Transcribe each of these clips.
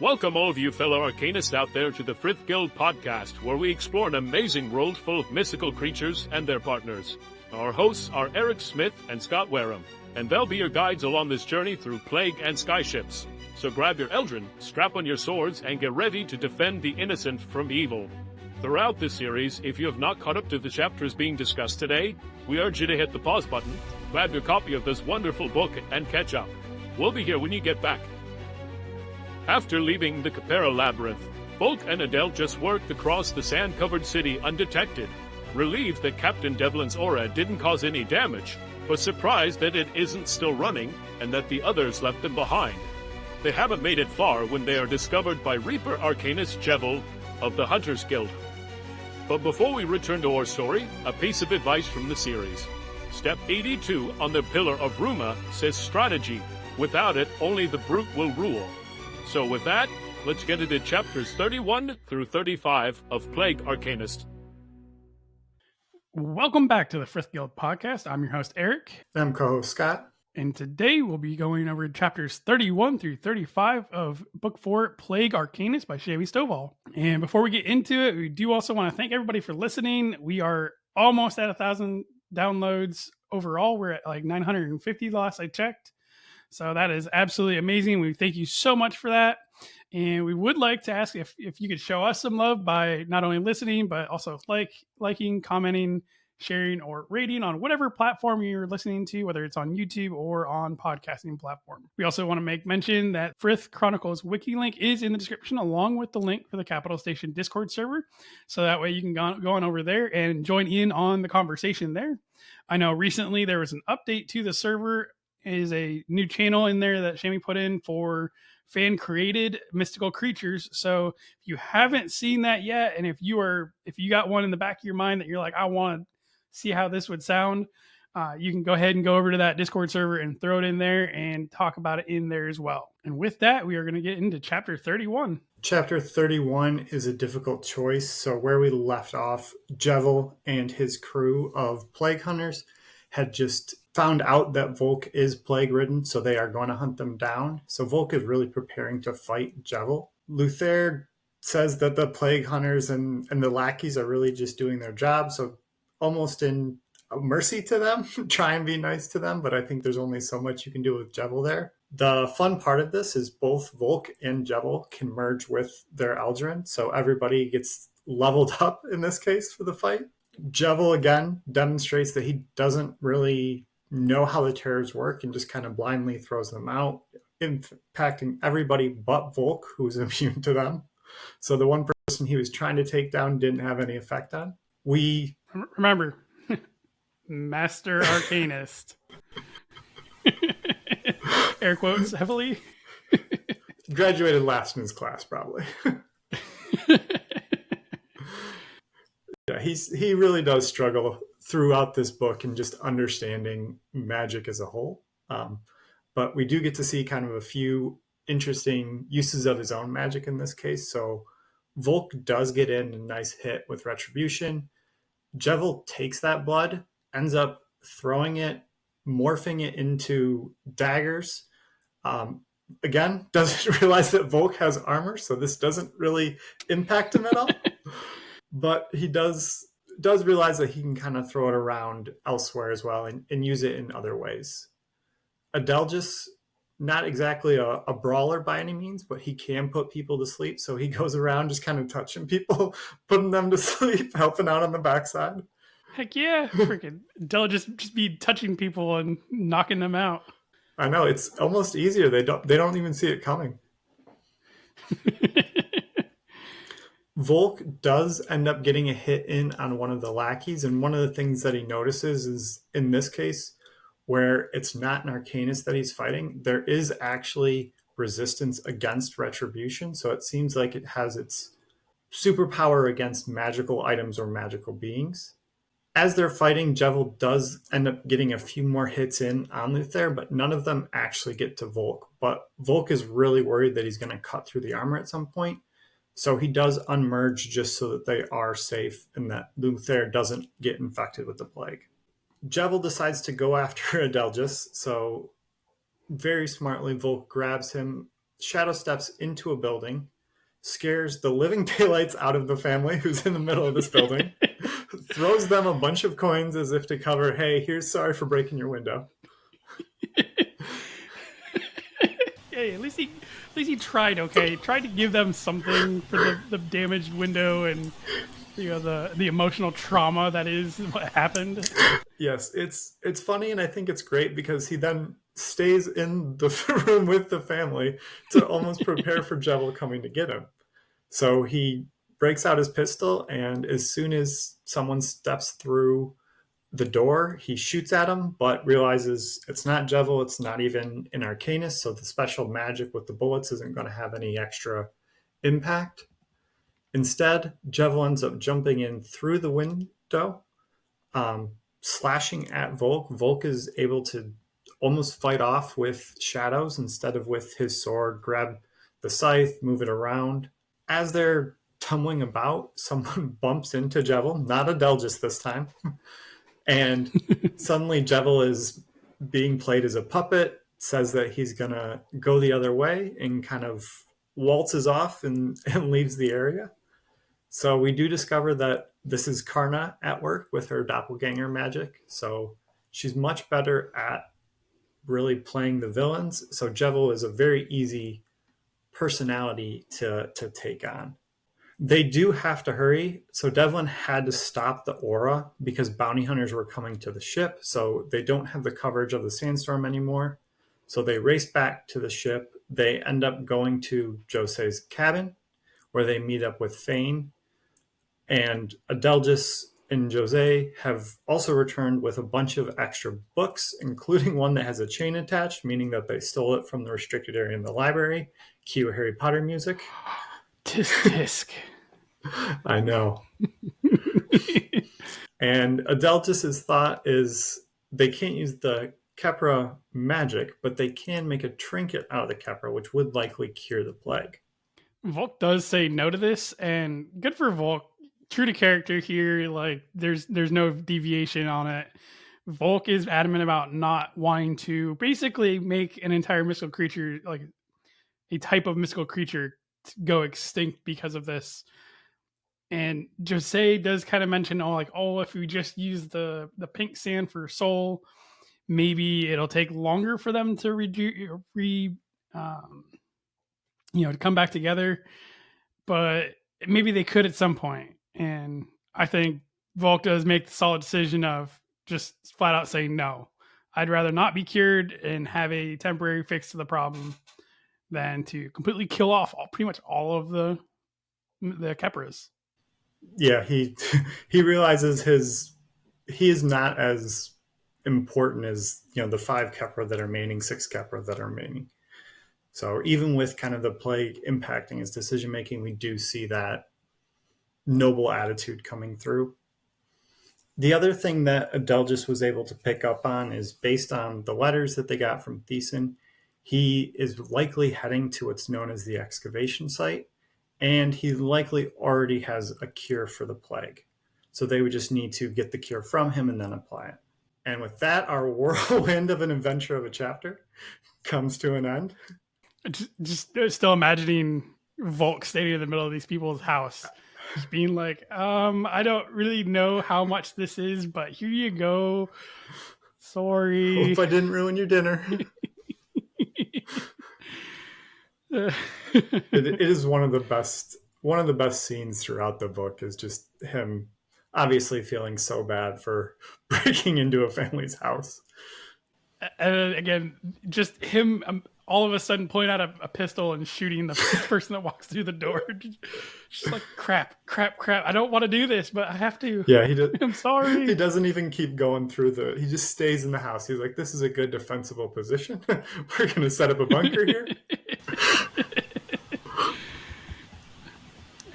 Welcome all of you fellow arcanists out there to the Frith Guild podcast, where we explore an amazing world full of mystical creatures and their partners. Our hosts are Eric Smith and Scott Wareham, and they'll be your guides along this journey through plague and skyships. So grab your eldrin, strap on your swords, and get ready to defend the innocent from evil. Throughout this series, if you have not caught up to the chapters being discussed today, we urge you to hit the pause button, grab your copy of this wonderful book, and catch up. We'll be here when you get back. After leaving the Capera Labyrinth, Volke and Adelgis worked across the sand-covered city undetected, relieved that Captain Devlin's aura didn't cause any damage, but surprised that it isn't still running and that the others left them behind. They haven't made it far when they are discovered by Reaper Arcanist Jevel of the Hunters Guild. But before we return to our story, a piece of advice from the series. Step 82 on the Pillar of Ruma says strategy. Without it, only the brute will rule. So with that, let's get into chapters 31 through 35 of Plague Arcanist. Welcome back to the Frith Guild podcast. I'm your host, Eric. I'm co-host Scott. And today we'll be going over chapters 31 through 35 of Book 4, Plague Arcanist by Shavy Stovall. And before we get into it, we do also want to thank everybody for listening. We are almost at 1,000 downloads overall. We're at like 950 last I checked. So that is absolutely amazing. We thank you so much for that. And we would like to ask if you could show us some love by not only listening, but also liking, commenting, sharing, or rating on whatever platform you're listening to, whether it's on YouTube or on podcasting platform. We also want to make mention that Frith Chronicles Wiki link is in the description, along with the link for the Capital Station Discord server. So that way you can go on over there and join in on the conversation there. I know recently there was an update to the server. Is a new channel in there that Shammy put in for fan-created mystical creatures. So if you haven't seen that yet, and if you got one in the back of your mind that you're like, I want to see how this would sound, you can go ahead and go over to that Discord server and throw it in there and talk about it in there as well. And with that, we are going to get into chapter 31. Chapter 31 is a difficult choice. So where we left off, Jevel and his crew of plague hunters had just found out that Volke is plague-ridden, so they are going to hunt them down. So Volke is really preparing to fight Jevel. Luther says that the plague hunters and the lackeys are really just doing their job, so almost in mercy to them, try and be nice to them, but I think there's only so much you can do with Jevel there. The fun part of this is both Volke and Jevel can merge with their Eldrin, so everybody gets leveled up in this case for the fight. Jevel again demonstrates that he doesn't really know how the terrors work and just kind of blindly throws them out, impacting everybody but Volke, who's immune to them. So the one person he was trying to take down didn't have any effect on. We remember, Master Arcanist. Air quotes heavily. Graduated last in his class, probably. Yeah, he really does struggle throughout this book and just understanding magic as a whole. But we do get to see kind of a few interesting uses of his own magic in this case. So Volke does get in a nice hit with Retribution. Jevel takes that blood, ends up throwing it, morphing it into daggers. Again, doesn't realize that Volke has armor, so this doesn't really impact him at all. But he does realize that he can kind of throw it around elsewhere as well and use it in other ways. Adelgis, not exactly a brawler by any means, but he can put people to sleep. So he goes around just kind of touching people, putting them to sleep, helping out on the backside. Heck yeah. Freaking Adelgis just be touching people and knocking them out. I know, it's almost easier. They don't even see it coming. Volke does end up getting a hit in on one of the lackeys, and one of the things that he notices is, in this case, where it's not an Arcanist that he's fighting, there is actually resistance against Retribution, so it seems like it has its superpower against magical items or magical beings. As they're fighting, Jevel does end up getting a few more hits in on Luther, but none of them actually get to Volke. But Volke is really worried that he's going to cut through the armor at some point. So he does unmerge just so that they are safe and that Luther doesn't get infected with the plague. Jevel decides to go after Adelgis, so very smartly Volke grabs him Shadow steps into a building, scares the living daylights out of the family who's in the middle of this building, throws them a bunch of coins as if to cover, hey, here's sorry for breaking your window. Hey, at least he tried. Okay, tried to give them something for the damaged window and the emotional trauma that is what happened. Yes, it's funny, and I think it's great because he then stays in the room with the family to almost prepare for Jevel coming to get him. So he breaks out his pistol, and as soon as someone steps through the door, he shoots at him, but realizes it's not Jevel, it's not even an Arcanist, so the special magic with the bullets isn't going to have any extra impact. Instead, Jevel ends up jumping in through the window, slashing at Volk. Volk is able to almost fight off with shadows instead of with his sword, grab the scythe, move it around. As they're tumbling about, someone bumps into Jevel, not Adelgis this time. And suddenly Jevel is being played as a puppet, says that he's going to go the other way, and kind of waltzes off and leaves the area. So we do discover that this is Karna at work with her doppelganger magic. So she's much better at really playing the villains. So Jevel is a very easy personality to take on. They do have to hurry. So Devlin had to stop the aura because bounty hunters were coming to the ship. So they don't have the coverage of the sandstorm anymore. So they race back to the ship. They end up going to Jose's cabin where they meet up with Fane. And Adelgis and Jose have also returned with a bunch of extra books, including one that has a chain attached, meaning that they stole it from the restricted area in the library. Cue Harry Potter music. Tisk tisk. I know. And Adelgis's thought is they can't use the Kepra magic, but they can make a trinket out of the Kepra, which would likely cure the plague. Volk does say no to this, and good for Volk. True to character here, like there's no deviation on it. Volk is adamant about not wanting to basically make an entire mystical creature, like a type of mystical creature, go extinct because of this. And Jose does kind of mention, if we just use the pink sand for soul, maybe it'll take longer for them to to come back together. But maybe they could at some point. And I think Volk does make the solid decision of just flat out saying no. I'd rather not be cured and have a temporary fix to the problem than to completely kill off pretty much all of the Kepras. Yeah, he realizes he is not as important as the 5 Kepra that are remaining, 6 Kepra that are remaining. So even with kind of the plague impacting his decision making, we do see that noble attitude coming through. The other thing that Adelgis was able to pick up on is based on the letters that they got from Thiessen, he is likely heading to what's known as the excavation site, and he likely already has a cure for the plague. So they would just need to get the cure from him and then apply it. And with that, our whirlwind of an adventure of a chapter comes to an end. Just still imagining Volk standing in the middle of these people's house, just being like, I don't really know how much this is, but here you go. Sorry. Hope I didn't ruin your dinner. It is one of the best scenes throughout the book is just him obviously feeling so bad for breaking into a family's house. And again, just him all of a sudden pulling out a pistol and shooting the person that walks through the door. Just like, crap. I don't want to do this, but I have to. Yeah, he does. I'm sorry. He doesn't even keep going through he just stays in the house. He's like, this is a good defensible position. We're going to set up a bunker here.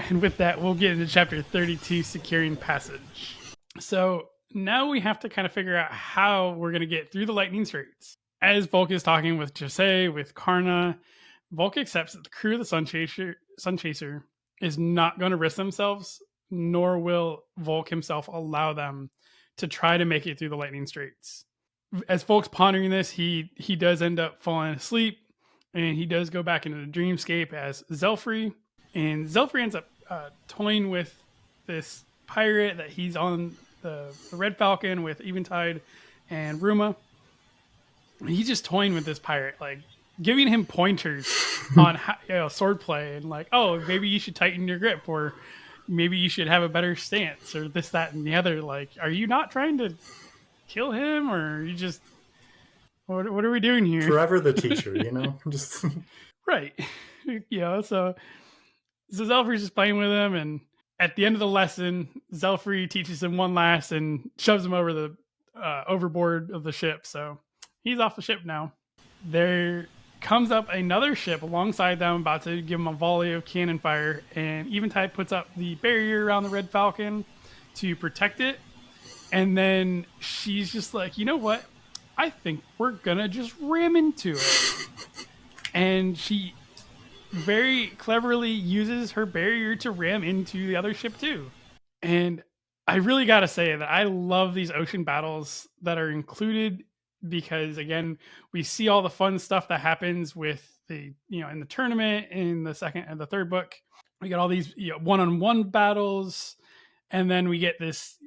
And with that, we'll get into chapter 32, Securing Passage. So now we have to kind of figure out how we're going to get through the lightning straits. As Volk is talking with Jose, with Karna, Volk accepts that the crew of the Sun Chaser is not going to risk themselves, nor will Volk himself allow them to try to make it through the lightning straits. As Volk's pondering this, he does end up falling asleep, and he does go back into the dreamscape as Zelfrey, and Zelfrey ends up toying with this pirate that he's on the Red Falcon with Eventide and Ruma. And he's just toying with this pirate, like giving him pointers on how, swordplay, and like, oh, maybe you should tighten your grip, or maybe you should have a better stance, or this, that, and the other. Like, are you not trying to kill him, or are you just what are we doing here? Forever the teacher, just right. So Zelfrey's just playing with him, and at the end of the lesson, Zelfrey teaches him one last and shoves him over the overboard of the ship. So he's off the ship now. There comes up another ship alongside them, about to give him a volley of cannon fire, and Eventide puts up the barrier around the Red Falcon to protect it. And then she's just like, you know what? I think we're gonna just ram into it. And she very cleverly uses her barrier to ram into the other ship too. And I really gotta say that I love these ocean battles that are included, because again, we see all the fun stuff that happens with the, in the tournament, in the second and the third book. We got all these one-on-one battles, and then we get this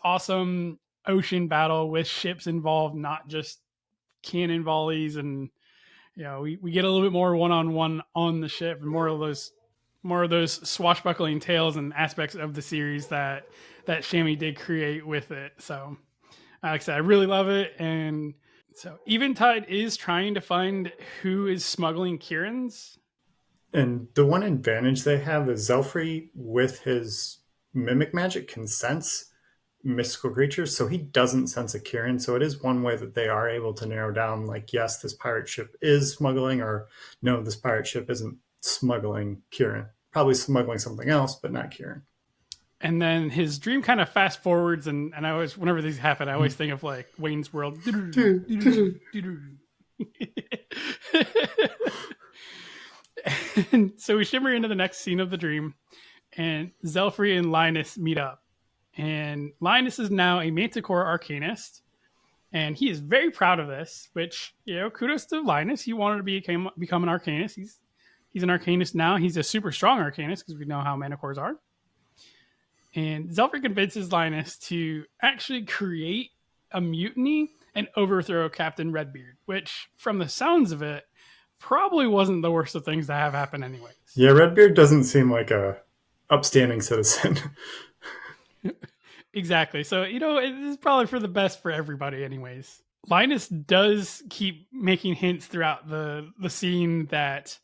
awesome ocean battle with ships involved, not just cannon volleys. And we get a little bit more one-on-one on the ship, and more of those swashbuckling tales and aspects of the series that Shammy did create with it. So like I said, I really love it. And so Eventide is trying to find who is smuggling Kieran's. And the one advantage they have is Zelfrey, with his mimic magic, can sense mystical creatures, so he doesn't sense a Kieran. So it is one way that they are able to narrow down, like, yes, this pirate ship is smuggling, or no, this pirate ship isn't smuggling Kieran. Probably smuggling something else, but not Kieran. And then his dream kind of fast forwards, and I always, whenever these happen, I always think of like Wayne's World. And so we shimmer into the next scene of the dream, and Zelfrey and Linus meet up. And Linus is now a Manticore Arcanist, and he is very proud of this, which, kudos to Linus. He wanted to become an Arcanist. He's an Arcanist now. He's a super strong Arcanist, because we know how Manticores are. And Zelfrey convinces Linus to actually create a mutiny and overthrow Captain Redbeard, which, from the sounds of it, probably wasn't the worst of things to have happen anyways. Yeah, Redbeard doesn't seem like a upstanding citizen. Exactly. So, it is probably for the best for everybody anyways. Linus does keep making hints throughout the scene that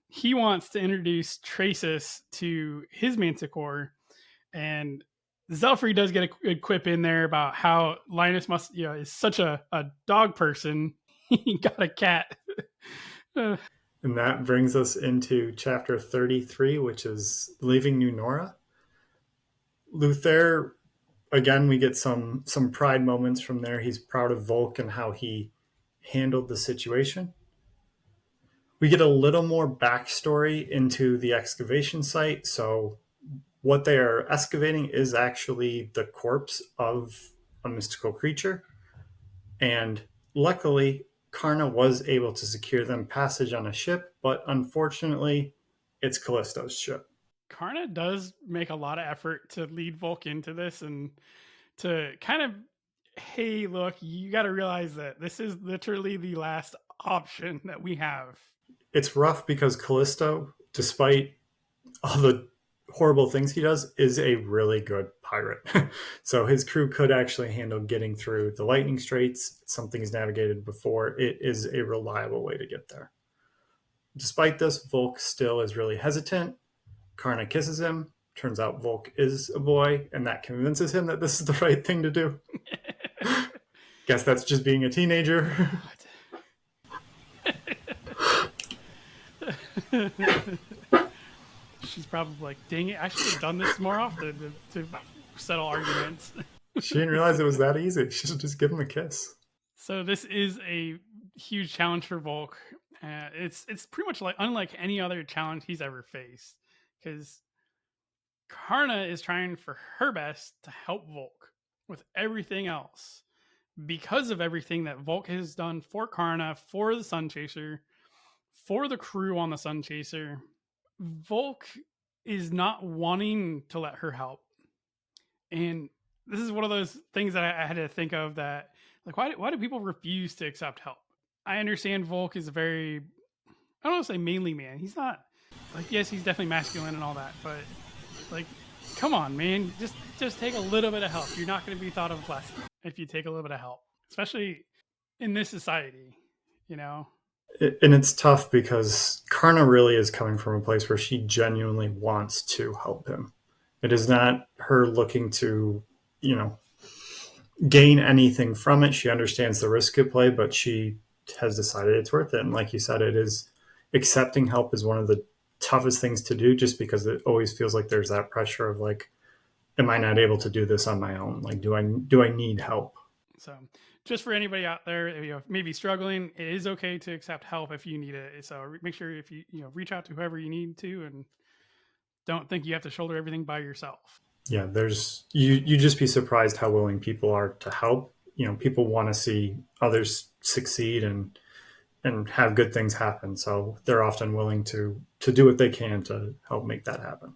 he wants to introduce Traces to his Manticore. And Zelfrey does get a quip in there about how Linus is such a dog person. He got a cat. And that brings us into chapter 33, which is Leaving New Nora. Luther, again, we get some pride moments from there. He's proud of Volke and how he handled the situation. We get a little more backstory into the excavation site. So what they are excavating is actually the corpse of a mystical creature. And luckily, Karna was able to secure them passage on a ship, but unfortunately, it's Callisto's ship. Karna does make a lot of effort to lead Volk into this, and to kind of, hey, look, you got to realize that this is literally the last option that we have. It's rough because Callisto, despite all the horrible things he does, is a really good pirate. So his crew could actually handle getting through the lightning straits. It's something he's navigated before. It is a reliable way to get there. Despite this, Volke still is really hesitant. Karna kisses him. Turns out Volke is a boy, and that convinces him that this is the right thing to do. Guess that's just being a teenager. She's probably like, dang it, I should have done this more often to settle arguments. She didn't realize it was that easy. She should just give him a kiss. So this is a huge challenge for Volke. It's pretty much like unlike any other challenge he's ever faced, because Karna is trying for her best to help Volke with everything else, because of everything that Volke has done for Karna, for the Sun Chaser, for the crew on the Sun Chaser, Volk is not wanting to let her help. And this is one of those things that I had to think of, that like, why do people refuse to accept help? I understand Volk is a very, I don't want to say manly man. He's not, like, yes, he's definitely masculine and all that, but like, come on, man, just take a little bit of help. You're not going to be thought of less if you take a little bit of help, especially in this society, you know. And it's tough because Karna really is coming from a place where she genuinely wants to help him. It is not her looking to, gain anything from it. She understands the risk at play, but she has decided it's worth it. And like you said, it is, accepting help is one of the toughest things to do, just because it always feels like there's that pressure of like, am I not able to do this on my own? Like, do I need help? So just for anybody out there, maybe struggling, it is okay to accept help if you need it. So make sure if you reach out to whoever you need to, and don't think you have to shoulder everything by yourself. Yeah, there's you just be surprised how willing people are to help. People want to see others succeed and have good things happen. So they're often willing to do what they can to help make that happen.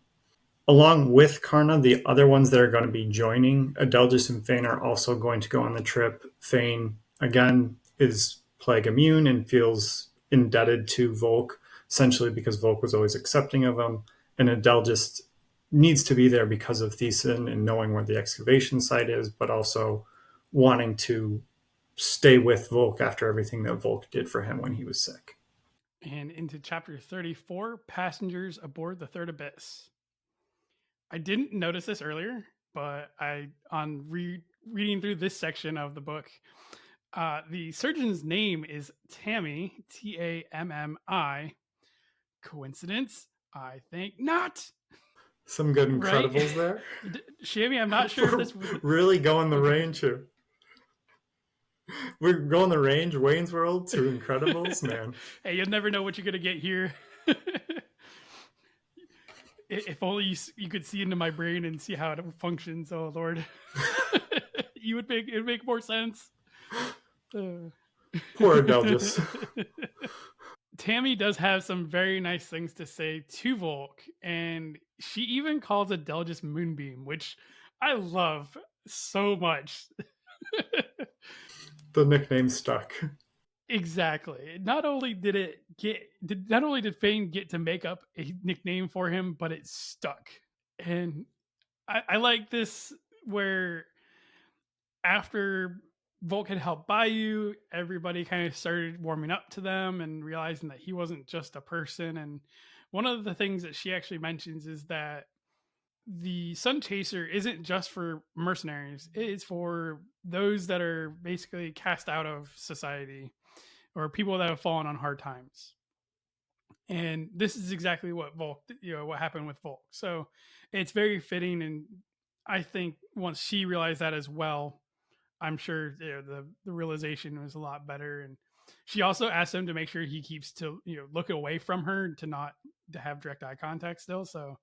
Along with Karna, the other ones that are going to be joining, Adelgis and Fane, are also going to go on the trip. Fane, again, is plague immune and feels indebted to Volk, essentially because Volk was always accepting of him. And Adelgis needs to be there because of Thiessen and knowing where the excavation site is, but also wanting to stay with Volk after everything that Volk did for him when he was sick. And into chapter 34, passengers aboard the Third Abyss. I didn't notice this earlier, but on reading through this section of the book, the surgeon's name is Tammy, Tammi. Coincidence? I think not. Some good Incredibles right? There. Shammy, I'm not sure if this was really going the range here. We're going the range, Wayne's World to Incredibles, man. Hey, you'll never know what you're gonna get here. If only you could see into my brain and see how it functions. Oh Lord, it'd make more sense. Poor Adelgis. Tammy does have some very nice things to say to Volk, and she even calls Adelgis Moonbeam, which I love so much. The nickname stuck. Exactly. Not only did Fane get to make up a nickname for him, but it stuck. And I like this, where after Volk had helped Bayou, everybody kind of started warming up to them and realizing that he wasn't just a person. And one of the things that she actually mentions is that the Sun Chaser isn't just for mercenaries. It's for those that are basically cast out of society, or people that have fallen on hard times. And this is exactly what what happened with Volk. So it's very fitting. And I think once she realized that as well, I'm sure the realization was a lot better. And she also asked him to make sure he keeps to look away from her, to have direct eye contact still. So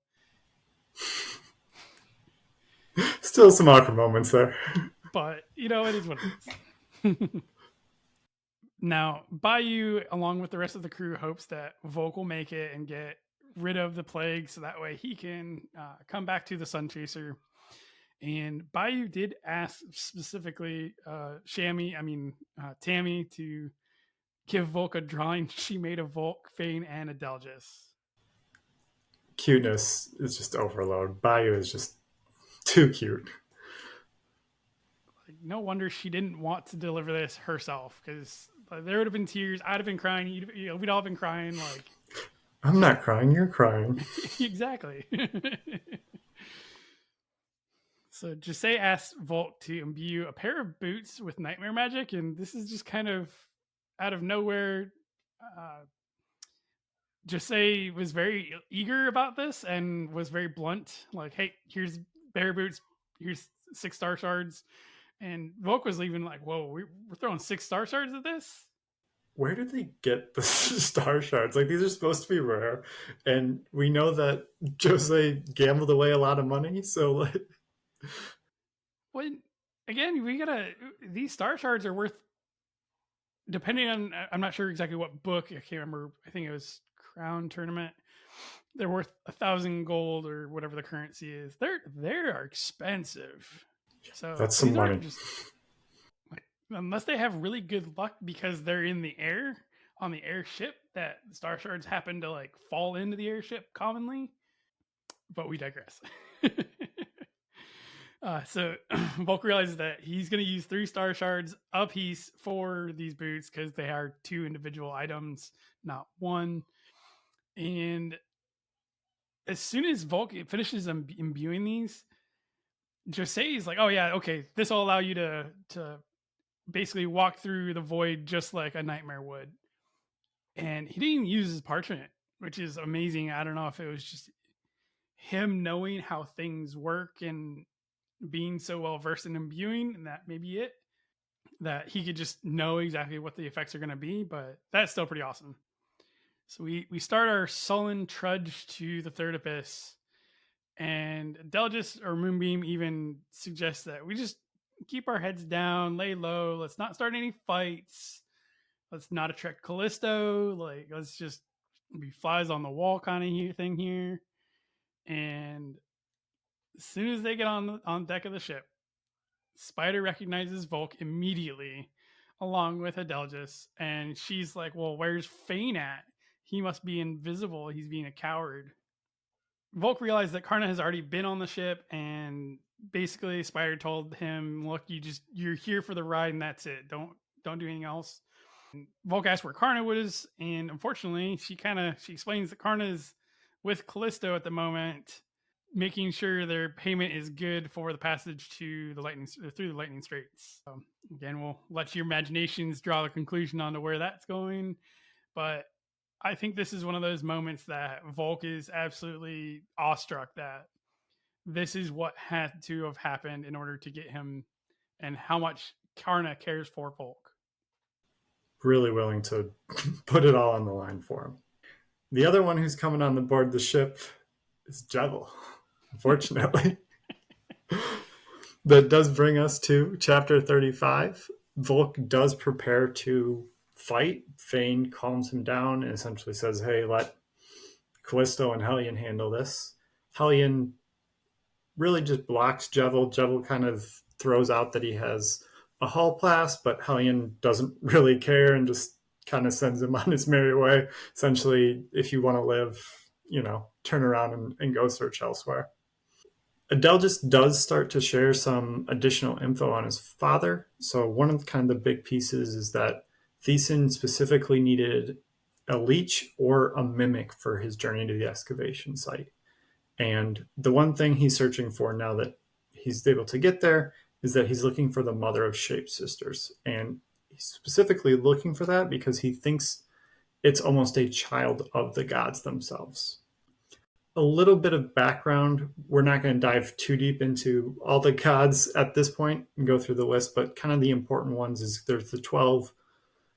still some awkward moments there, but it is what it is. Now, Bayou, along with the rest of the crew, hopes that Volk will make it and get rid of the plague, so that way he can come back to the Sun Chaser. And Bayou did ask specifically Tammy to give Volk a drawing she made of Volk, Fane, and Adelgis. Cuteness is just overload. Bayou is just too cute. Like, no wonder she didn't want to deliver this herself, because there would have been tears. I'd have been crying. We'd all have been crying. Like, I'm not crying. You're crying. Exactly. So Jose asked Volk to imbue a pair of boots with nightmare magic, and this is just kind of out of nowhere. Jose was very eager about this and was very blunt. Like, hey, here's bear boots. Here's 6 star shards. And Volk was even like, whoa, we're throwing 6 star shards at this? Where did they get the star shards? Like, these are supposed to be rare. And we know that Jose gambled away a lot of money. So, like... Well, again, these star shards are worth depending on, I'm not sure exactly what book, I can't remember. I think it was Crown Tournament. They're worth 1,000 gold or whatever the currency is. They are expensive. So That's some these money. aren't just, unless they have really good luck because they're in the air on the airship, that star shards happen to like fall into the airship commonly. But we digress. So Volk realizes that he's going to use 3 star shards a piece for these boots because they are 2 individual items, not 1. And as soon as Volk finishes imbuing these, Jose is like, "Oh yeah, okay, this will allow you to basically walk through the void just like a nightmare would." And he didn't even use his parchment, which is amazing. I don't know if it was just him knowing how things work and being so well versed in imbuing, and that may be it, that he could just know exactly what the effects are going to be. But that's still pretty awesome. So we start our sullen trudge to the third abyss, and Adelgis or Moonbeam even suggests that we just keep our heads down, lay low. Let's not start any fights. Let's not attract Callisto. Like, let's just be flies on the wall kind of thing here. And as soon as they get on deck of the ship, Spider recognizes Volk immediately, along with Adelgis, and she's like, "Well, where's Fane at? He must be invisible. He's being a coward." Volk realized that Karna has already been on the ship, and basically Spider told him, "Look, you're here for the ride, and that's it. Don't do anything else." Volk asked where Karna was, and unfortunately, she explains that Karna is with Callisto at the moment, making sure their payment is good for the passage to through the lightning straits. Again, we'll let your imaginations draw the conclusion onto where that's going, but I think this is one of those moments that Volk is absolutely awestruck that this is what had to have happened in order to get him, and how much Karna cares for Volk. Really willing to put it all on the line for him. The other one who's coming on the board the ship is Jevel, unfortunately. That does bring us to chapter 35. Volk does prepare to fight. Fane calms him down and essentially says, "Hey, let Callisto and Hellion handle this." Hellion really just blocks Jevil. Jevil kind of throws out that he has a hull blast, but Hellion doesn't really care and just kind of sends him on his merry way. Essentially, if you want to live, turn around and go search elsewhere. Adelgis does start to share some additional info on his father. So one of the big pieces is that Thiessen specifically needed a leech or a mimic for his journey to the excavation site. And the one thing he's searching for now that he's able to get there is that he's looking for the mother of shapesisters. And he's specifically looking for that because he thinks it's almost a child of the gods themselves. A little bit of background. We're not going to dive too deep into all the gods at this point and go through the list, but kind of the important ones is there's the 12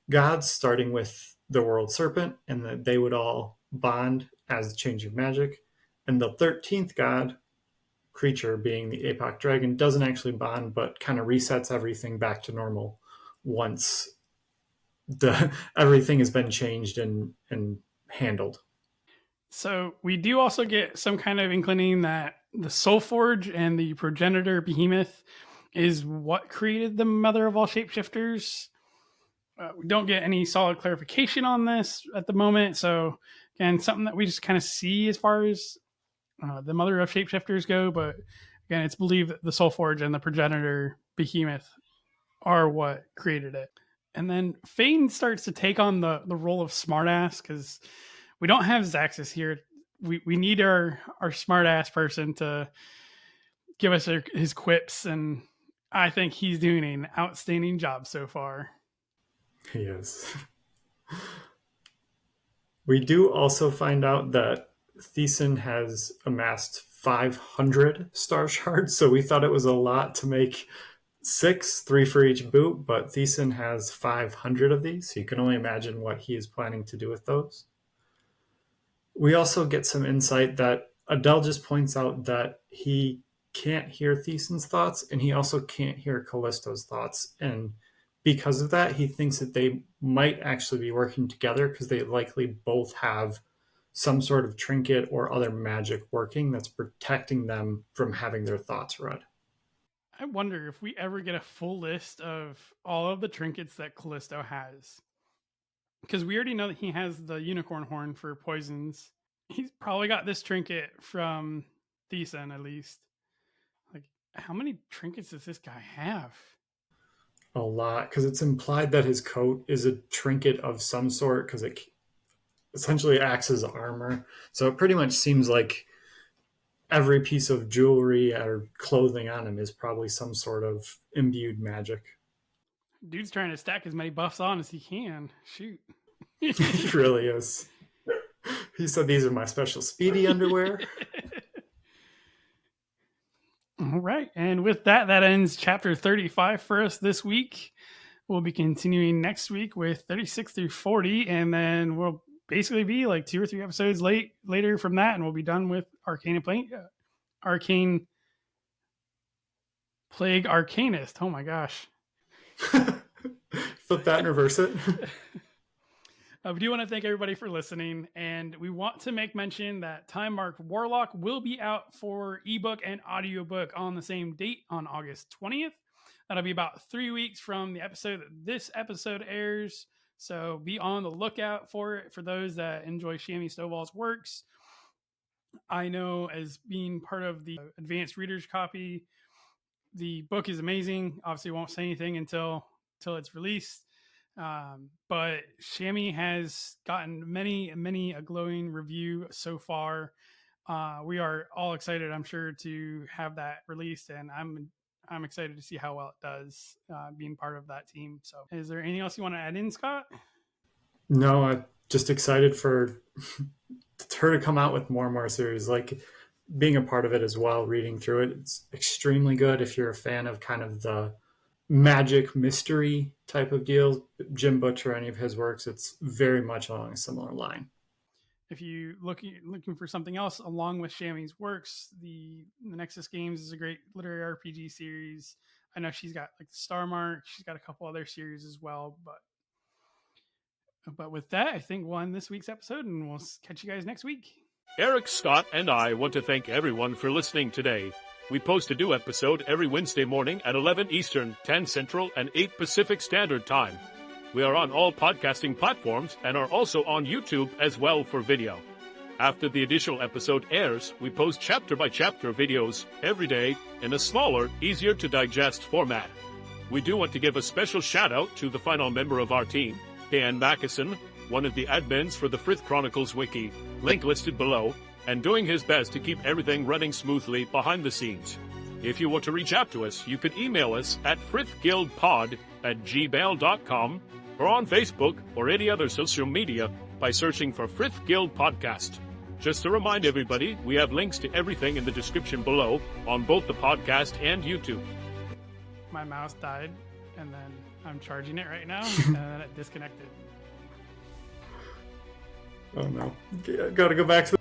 gods, starting with the world serpent, and that they would all bond as the change of magic. And the 13th god, creature, being the Apoc dragon, doesn't actually bond, but kind of resets everything back to normal once everything has been changed and handled. So we do also get some kind of inclining that the Soulforge and the progenitor behemoth is what created the mother of all shapeshifters. We don't get any solid clarification on this at the moment. So again, something that we just kind of see as far as the mother of shapeshifters go. But again, it's believed that the Soulforge and the progenitor behemoth are what created it. And then Fane starts to take on the role of smartass because we don't have Zaxxas here. We need our smartass person to give us his quips, and I think he's doing an outstanding job so far. He is. We do also find out that Thiessen has amassed 500 star shards, so we thought it was a lot to make 6, 3 for each boot, but Thiessen has 500 of these, so you can only imagine what he is planning to do with those. We also get some insight that Adelgis points out that he can't hear Thiessen's thoughts, and he also can't hear Callisto's thoughts, and because of that, he thinks that they might actually be working together because they likely both have some sort of trinket or other magic working that's protecting them from having their thoughts read. I wonder if we ever get a full list of all of the trinkets that Callisto has. Because we already know that he has the unicorn horn for poisons. He's probably got this trinket from Thesan, at least. Like, how many trinkets does this guy have? A lot, because it's implied that his coat is a trinket of some sort because it essentially acts as armor. So it pretty much seems like every piece of jewelry or clothing on him is probably some sort of imbued magic. Dude's trying to stack as many buffs on as he can. Shoot. He really is. He said, "These are my special speedy underwear." All right. And with that, that ends chapter 35 for us this week. We'll be continuing next week with 36 through 40. And then we'll basically be like 2 or 3 episodes later from that. And we'll be done with Arcane Plague Arcanist. Oh my gosh. Flip that and reverse it. We do want to thank everybody for listening, and we want to make mention that Time Marked Warlock will be out for ebook and audiobook on the same date on August 20th. That'll be about 3 weeks from the episode that this episode airs, so be on the lookout for it for those that enjoy Shammy Stovall's works. I know, as being part of the advanced reader's copy, the book is amazing. Obviously, won't say anything until it's released. But Shammy has gotten many a glowing review so far. We are all excited, I'm sure, to have that released, and I'm excited to see how well it does, being part of that team. So is there anything else you want to add in, Scott? No, I'm just excited for her to come out with more and more series, like being a part of it as well, reading through it. It's extremely good if you're a fan of kind of the magic mystery type of deal. Jim Butcher, any of his works, it's very much along a similar line. If you looking for something else along with Shammy's works, the Nexus Games is a great literary RPG series. I know she's got like the Star Mark. She's got a couple other series as well. But with that, I think we'll end this week's episode, and we'll catch you guys next week. Eric, Scott, and I want to thank everyone for listening today. We post a new episode every Wednesday morning at 11 Eastern, 10 Central, and 8 Pacific Standard Time. We are on all podcasting platforms and are also on YouTube as well for video. After the additional episode airs, we post chapter-by-chapter videos every day in a smaller, easier-to-digest format. We do want to give a special shout-out to the final member of our team, Dan Mackison, one of the admins for the Frith Chronicles Wiki, link listed below, and doing his best to keep everything running smoothly behind the scenes. If you want to reach out to us, you can email us at frithguildpod@gmail.com or on Facebook or any other social media by searching for Frith Guild Podcast. Just to remind everybody, we have links to everything in the description below on both the podcast and YouTube. My mouse died, and then I'm charging it right now, and then it disconnected. Oh no. Gotta go back to